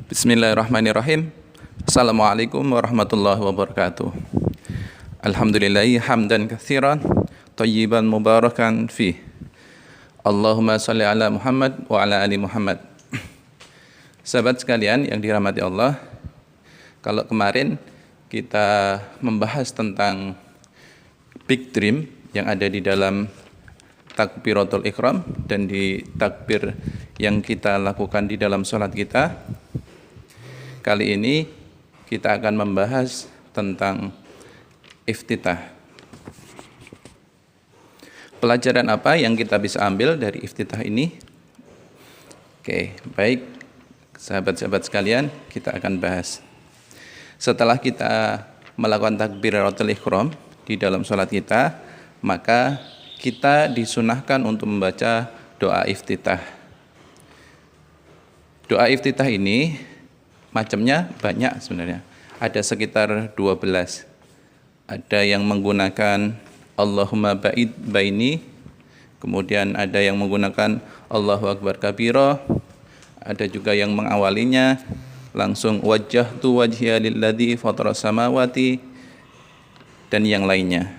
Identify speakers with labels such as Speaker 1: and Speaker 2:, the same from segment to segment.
Speaker 1: Bismillahirrahmanirrahim. Assalamualaikum warahmatullahi wabarakatuh. Alhamdulillahi hamdan katsiran thayyiban mubarakan fih. Allahumma shalli ala Muhammad wa ala ali Muhammad. Sahabat sekalian yang dirahmati Allah, kalau kemarin kita membahas tentang big dream yang ada di dalam takbiratul ihram dan di takbir yang kita lakukan di dalam sholat kita, kali ini kita akan membahas tentang iftitah. Pelajaran apa yang kita bisa ambil dari iftitah ini? Oke, baik sahabat-sahabat sekalian, kita akan bahas. Setelah kita melakukan takbiratul ihram di dalam sholat kita, maka kita disunahkan untuk membaca doa iftitah. Doa iftitah ini macamnya banyak sebenarnya. Ada sekitar 12. Ada yang menggunakan Allahumma ba'id baini, kemudian ada yang menggunakan Allahu akbar kabira, ada juga yang mengawalinya langsung wajjahtu wajhiya lilladzi fataras samawati, dan yang lainnya.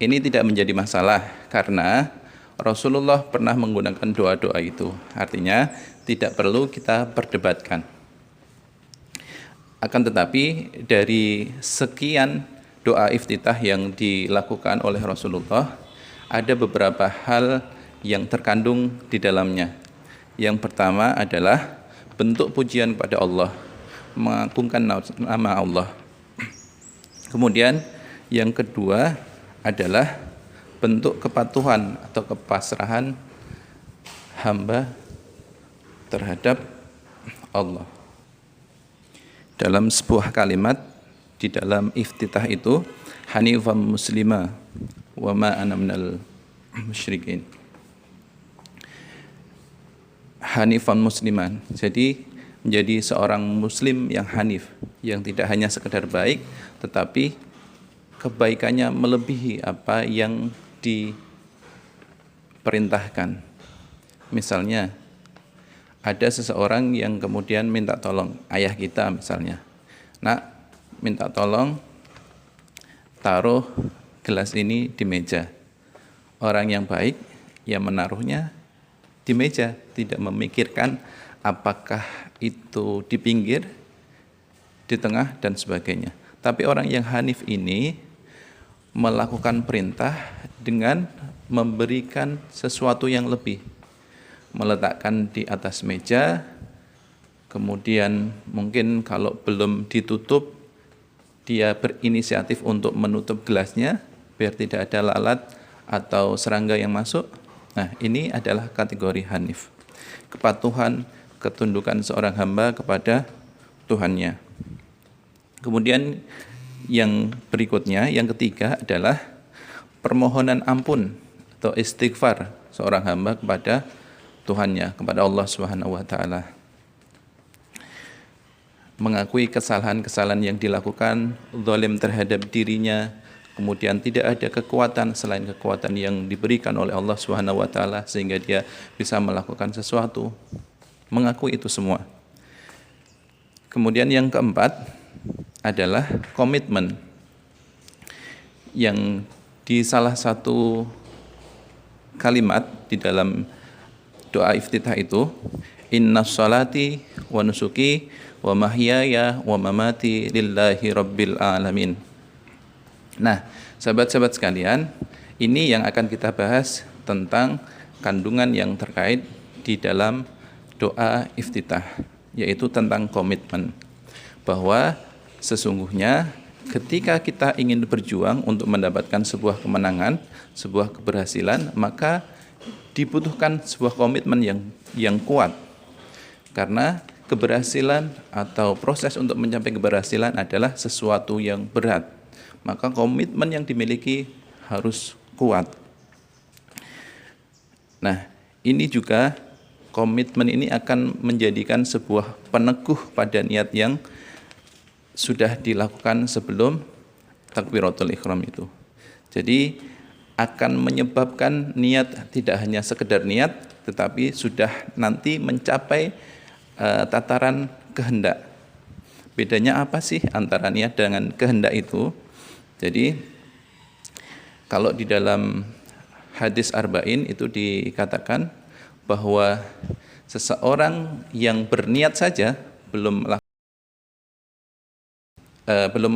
Speaker 1: Ini tidak menjadi masalah karena Rasulullah pernah menggunakan doa-doa itu. Artinya tidak perlu kita perdebatkan. Akan tetapi dari sekian doa iftitah yang dilakukan oleh Rasulullah, ada beberapa hal yang terkandung di dalamnya. Yang pertama adalah bentuk pujian kepada Allah, mengagungkan nama Allah. Kemudian yang kedua adalah bentuk kepatuhan atau kepasrahan hamba terhadap Allah. Dalam sebuah kalimat di dalam iftitah itu, hanifan muslima wa ma ana minal musyrikin. Hanifan musliman, jadi menjadi seorang muslim yang hanif, yang tidak hanya sekedar baik, tetapi kebaikannya melebihi apa yang diperintahkan. Misalnya, ada seseorang yang kemudian minta tolong, ayah kita misalnya, nak, minta tolong taruh gelas ini di meja. Orang yang baik yang menaruhnya di meja, tidak memikirkan apakah itu di pinggir, di tengah, dan sebagainya. Tapi orang yang hanif ini melakukan perintah dengan memberikan sesuatu yang lebih, meletakkan di atas meja, kemudian mungkin kalau belum ditutup, dia berinisiatif untuk menutup gelasnya biar tidak ada lalat atau serangga yang masuk. Nah, ini adalah kategori hanif, kepatuhan, ketundukan seorang hamba kepada Tuhannya. Kemudian yang berikutnya, yang ketiga adalah permohonan ampun atau istighfar seorang hamba kepada Tuhannya, kepada Allah Subhanahu wa taala. Mengakui kesalahan-kesalahan yang dilakukan, zalim terhadap dirinya, kemudian tidak ada kekuatan selain kekuatan yang diberikan oleh Allah Subhanahu wa taala sehingga dia bisa melakukan sesuatu. Mengakui itu semua. Kemudian yang keempat adalah komitmen, yang di salah satu kalimat di dalam doa iftitah itu, innas salati wa nusuki wa mahyaya wa mamati lillahi rabbil alamin. Nah, sahabat-sahabat sekalian, ini yang akan kita bahas tentang kandungan yang terkait di dalam doa iftitah, yaitu tentang komitmen, bahwa sesungguhnya ketika kita ingin berjuang untuk mendapatkan sebuah kemenangan, sebuah keberhasilan, maka dibutuhkan sebuah komitmen yang kuat. Karena keberhasilan atau proses untuk mencapai keberhasilan adalah sesuatu yang berat. Maka komitmen yang dimiliki harus kuat. Nah, ini juga komitmen ini akan menjadikan sebuah peneguh pada niat yang sudah dilakukan sebelum takbiratul ihram itu. Jadi akan menyebabkan niat tidak hanya sekedar niat, tetapi sudah nanti mencapai tataran kehendak. Bedanya apa sih antara niat dengan kehendak itu? Jadi kalau di dalam hadis arba'in itu dikatakan bahwa seseorang yang berniat saja belum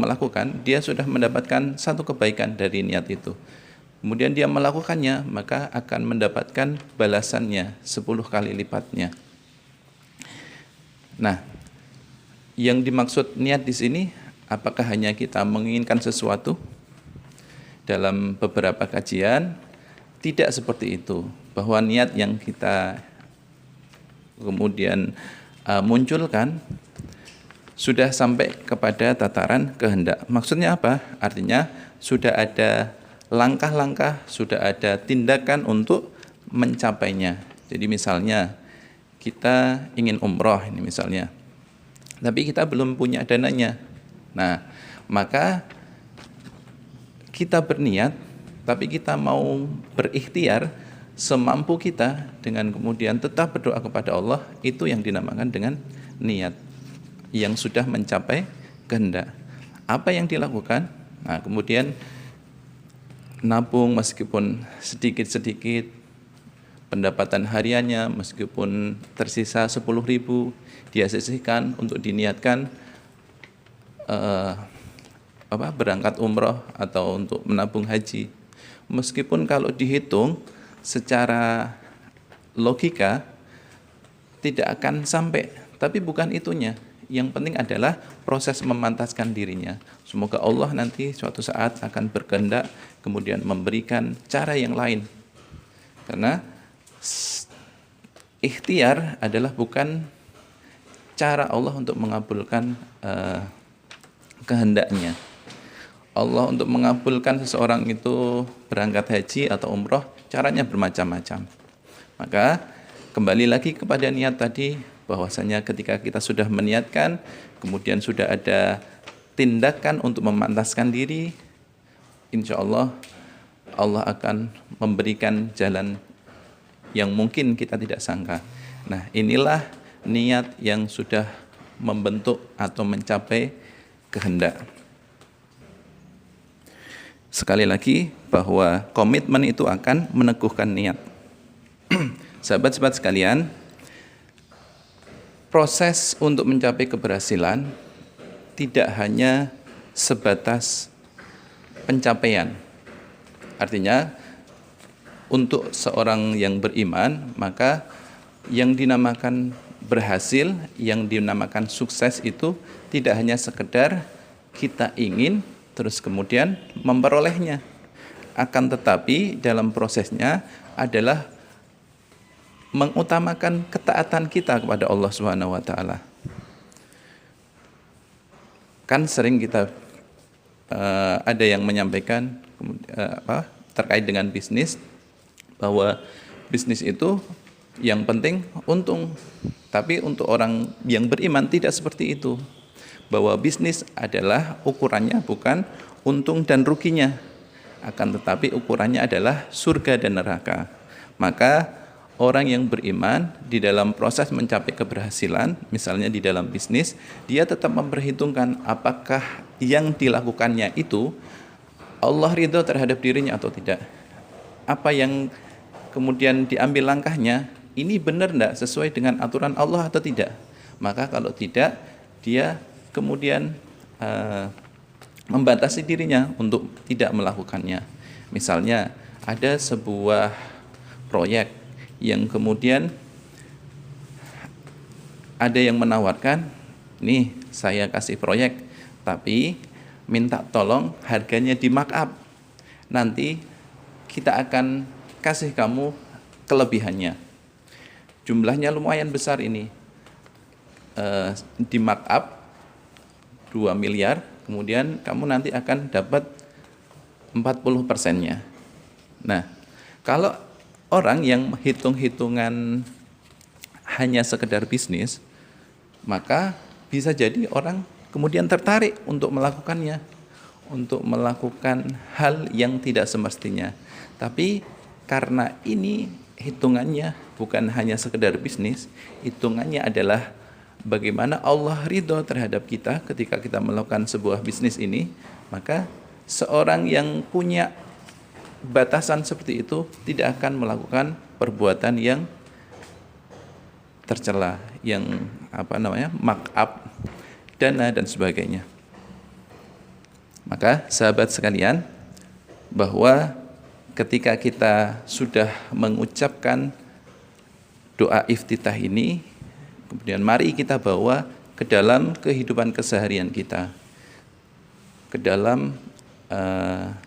Speaker 1: melakukan, dia sudah mendapatkan satu kebaikan dari niat itu. Kemudian dia melakukannya, maka akan mendapatkan balasannya 10 kali lipatnya. Nah, yang dimaksud niat di sini, apakah hanya kita menginginkan sesuatu? Dalam beberapa kajian, tidak seperti itu. Bahwa niat yang kita kemudian munculkan, sudah sampai kepada tataran kehendak. Maksudnya apa? Artinya sudah ada langkah-langkah, sudah ada tindakan untuk mencapainya. Jadi misalnya kita ingin umroh ini misalnya, tapi kita belum punya dananya. Nah, maka kita berniat, tapi kita mau berikhtiar semampu kita dengan kemudian tetap berdoa kepada Allah, itu yang dinamakan dengan niat yang sudah mencapai kehendak. Apa yang dilakukan? Nah, kemudian nabung meskipun sedikit-sedikit, pendapatan hariannya meskipun tersisa 10.000, dia sisihkan untuk diniatkan berangkat umroh atau untuk menabung haji. Meskipun kalau dihitung secara logika tidak akan sampai, tapi bukan itunya. Yang penting adalah proses memantaskan dirinya. Semoga Allah nanti suatu saat akan berkehendak kemudian memberikan cara yang lain. Karena ikhtiar adalah bukan cara Allah untuk mengabulkan kehendaknya. Allah untuk mengabulkan seseorang itu berangkat haji atau umroh, caranya bermacam-macam. Maka kembali lagi kepada niat tadi, bahwasanya ketika kita sudah meniatkan, kemudian sudah ada tindakan untuk memantaskan diri, insya Allah Allah akan memberikan jalan yang mungkin kita tidak sangka. Nah, inilah niat yang sudah membentuk atau mencapai kehendak. Sekali lagi bahwa komitmen itu akan meneguhkan niat. Sahabat-sahabat sekalian, proses untuk mencapai keberhasilan tidak hanya sebatas pencapaian. Artinya, untuk seorang yang beriman, maka yang dinamakan berhasil, yang dinamakan sukses itu tidak hanya sekedar kita ingin, terus kemudian memperolehnya. Akan tetapi dalam prosesnya adalah mengutamakan ketaatan kita kepada Allah Subhanahu wa taala. Kan sering kita ada yang menyampaikan terkait dengan bisnis, bahwa bisnis itu yang penting untung. Tapi untuk orang yang beriman tidak seperti itu. Bahwa bisnis adalah ukurannya bukan untung dan ruginya, akan tetapi ukurannya adalah surga dan neraka. Maka orang yang beriman di dalam proses mencapai keberhasilan, misalnya di dalam bisnis, dia tetap memperhitungkan apakah yang dilakukannya itu Allah ridho terhadap dirinya atau tidak. Apa yang kemudian diambil langkahnya, ini benar tidak sesuai dengan aturan Allah atau tidak. Maka kalau tidak, dia kemudian membatasi dirinya untuk tidak melakukannya. Misalnya ada sebuah proyek yang kemudian ada yang menawarkan, nih saya kasih proyek, tapi minta tolong harganya di markup. Nanti kita akan kasih kamu kelebihannya. Jumlahnya lumayan besar ini. Di markup 2 miliar, kemudian kamu nanti akan dapat 40%-nya. Nah, kalau orang yang hitung-hitungan hanya sekedar bisnis, maka bisa jadi orang kemudian tertarik untuk melakukannya, untuk melakukan hal yang tidak semestinya. Tapi karena ini hitungannya bukan hanya sekedar bisnis, hitungannya adalah bagaimana Allah ridho terhadap kita ketika kita melakukan sebuah bisnis ini, maka seorang yang punya batasan seperti itu tidak akan melakukan perbuatan yang tercela, yang markup dana dan sebagainya. Maka sahabat sekalian, bahwa ketika kita sudah mengucapkan doa iftitah ini, kemudian mari kita bawa ke dalam kehidupan keseharian kita, ke dalam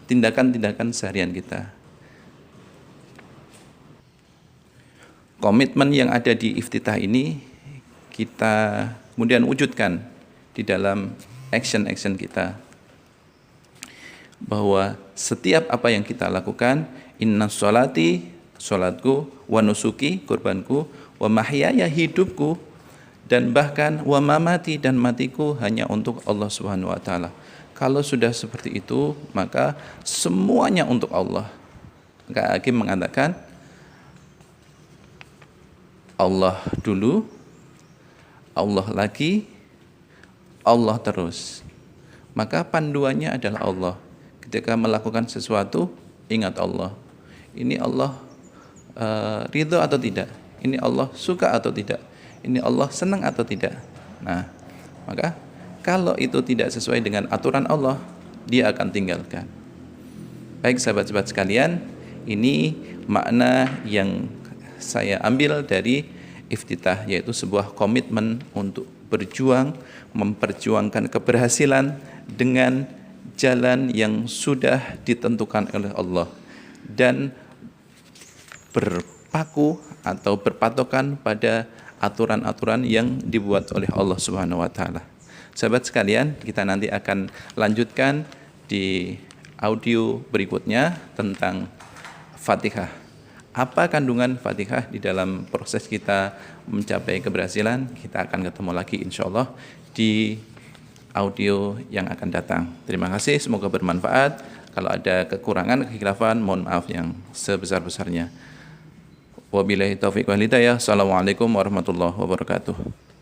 Speaker 1: tindakan-tindakan seharian kita. Komitmen yang ada di iftitah ini kita kemudian wujudkan di dalam action-action kita, bahwa setiap apa yang kita lakukan, inna sholati, sholatku, wa nusuki, kurbanku, wa mahyaya, hidupku, dan bahkan wa mamati, dan matiku hanya untuk Allah Subhanahu wa taala. Kalau sudah seperti itu, maka semuanya untuk Allah. Maka Hakim mengatakan, Allah dulu, Allah lagi, Allah terus. Maka panduannya adalah Allah. Ketika melakukan sesuatu, ingat Allah. Ini Allah ridho atau tidak? Ini Allah suka atau tidak? Ini Allah senang atau tidak? Nah, maka kalau itu tidak sesuai dengan aturan Allah, dia akan tinggalkan. Baik sahabat-sahabat sekalian, ini makna yang saya ambil dari iftitah, yaitu sebuah komitmen untuk berjuang, memperjuangkan keberhasilan dengan jalan yang sudah ditentukan oleh Allah, dan berpaku atau berpatokan pada aturan-aturan yang dibuat oleh Allah Subhanahu wa taala. Sahabat sekalian, kita nanti akan lanjutkan di audio berikutnya tentang Fatihah. Apa kandungan Fatihah di dalam proses kita mencapai keberhasilan? Kita akan ketemu lagi insya Allah di audio yang akan datang. Terima kasih, semoga bermanfaat. Kalau ada kekurangan, kekhilafan, mohon maaf yang sebesar-besarnya. Wabillahi taufiq wal hidayah. Assalamualaikum warahmatullahi wabarakatuh.